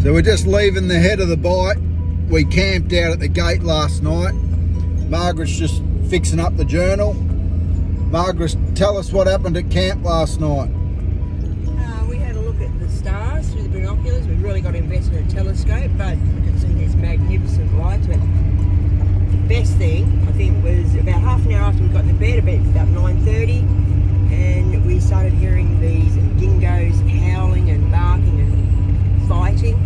So we're just leaving the head of the bite. We camped out at the gate last night. Margaret's just fixing up the journal. Margaret, tell us what happened at camp last night. We had a look at the stars through the binoculars. We really got to invest in a telescope, but we could see these magnificent lights. But the best thing, I think, was about half an hour after we got to bed, about 9:30, and we started hearing these dingoes howling and barking and fighting,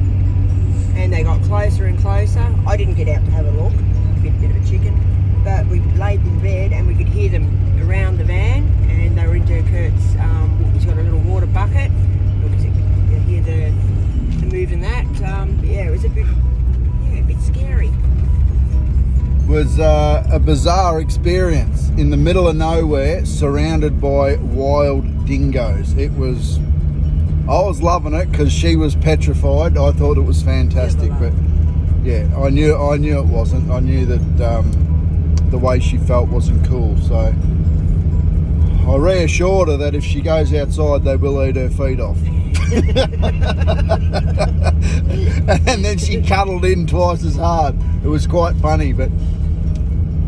and they got closer and closer. I didn't get out to have a look, a bit of a chicken, but we laid in bed and we could hear them around the van, and they were into Kurt's, he's got a little water bucket, because you could hear the move in that. Yeah, it was a bit scary. It was a bizarre experience in the middle of nowhere, surrounded by wild dingoes. I was loving it because she was petrified. I thought it was fantastic, but yeah, I knew it wasn't. I knew that the way she felt wasn't cool, so I reassured her that if she goes outside, they will eat her feet off. And then she cuddled in twice as hard. It was quite funny, but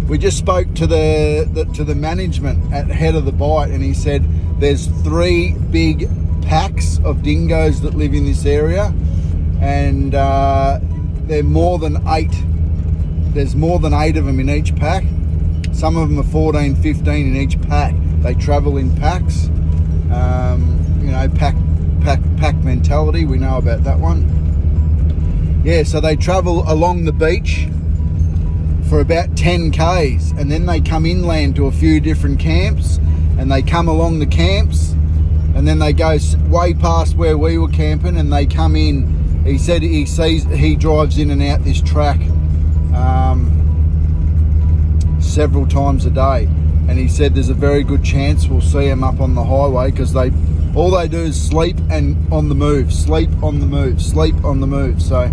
we just spoke to the management at head of the bite, and he said there's 3 big packs of dingoes that live in this area, and they're more than 8. There's more than 8 of them in each pack. Some of them are 14, 15 in each pack. They travel in packs. Pack mentality. We know about that one. Yeah, so they travel along the beach for about 10 k's, and then they come inland to a few different camps, and they come along the camps, and then they go way past where we were camping, and they come in. He said he drives in and out this track several times a day, and he said there's a very good chance we'll see them up on the highway, because all they do is sleep and on the move, sleep on the move, sleep on the move. So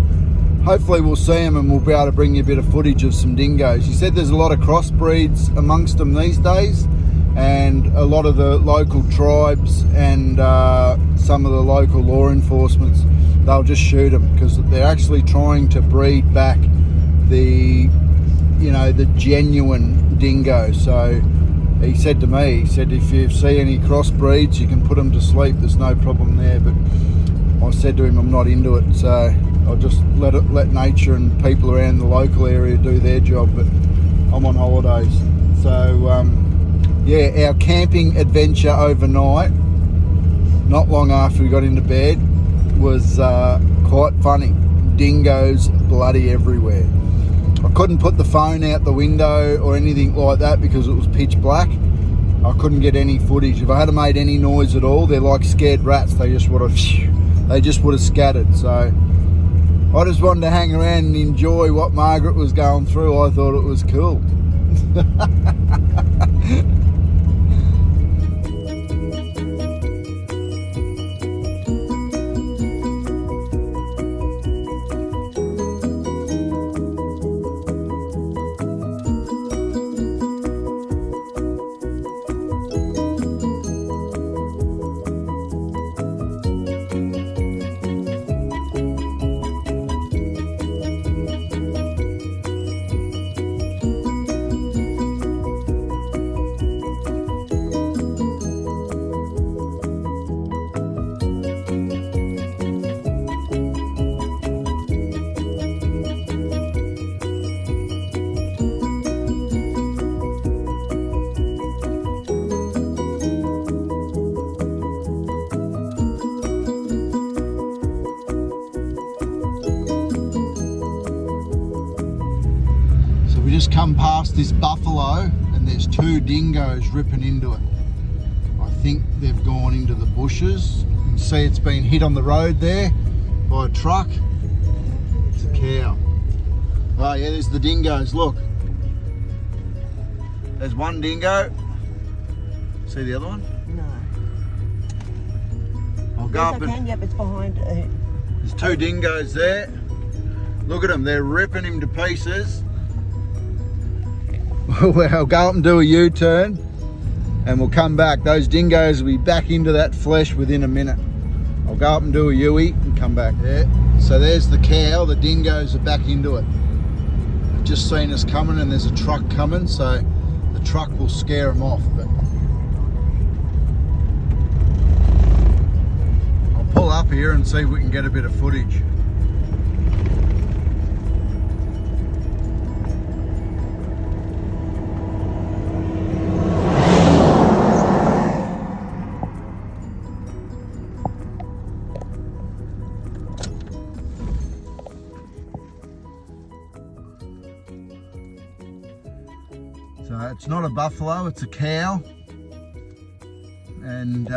hopefully we'll see them, and we'll be able to bring you a bit of footage of some dingoes. He said there's a lot of crossbreeds amongst them these days, and a lot of the local tribes and some of the local law enforcements, they'll just shoot them because they're actually trying to breed back the genuine dingo. So he said to me, if you see any crossbreeds, you can put them to sleep. There's no problem there. But I said to him, I'm not into it, so I'll just let nature and people around the local area do their job. But I'm on holidays, so yeah, our camping adventure overnight, not long after we got into bed, was quite funny. Dingoes bloody everywhere. I couldn't put the phone out the window or anything like that because it was pitch black. I couldn't get any footage. If I had made any noise at all, they're like scared rats. They just would have scattered. So I just wanted to hang around and enjoy what Margaret was going through. I thought it was cool. We just come past this buffalo, and there's 2 dingoes ripping into it. I think they've gone into the bushes. You can see it's been hit on the road there by a truck. It's a cow. Oh yeah, there's the dingoes, look. There's one dingo. See the other one? No. I'll go up and... Yep, it's behind. There's 2 dingoes there. Look at them, they're ripping him to pieces. Well, I'll go up and do a U-turn, and we'll come back. Those dingoes will be back into that flesh within a minute. I'll go up and do a U-turn and come back. Yeah. So there's the cow, the dingoes are back into it. They've just seen us coming and there's a truck coming, so the truck will scare them off. But I'll pull up here and see if we can get a bit of footage. So it's not a buffalo, it's a cow, and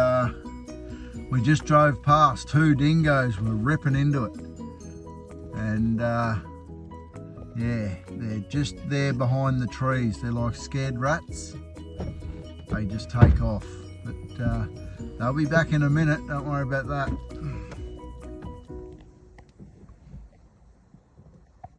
we just drove past. 2 dingoes were ripping into it, and yeah, they're just there behind the trees. They're like scared rats. They just take off, but they'll be back in a minute, don't worry about that.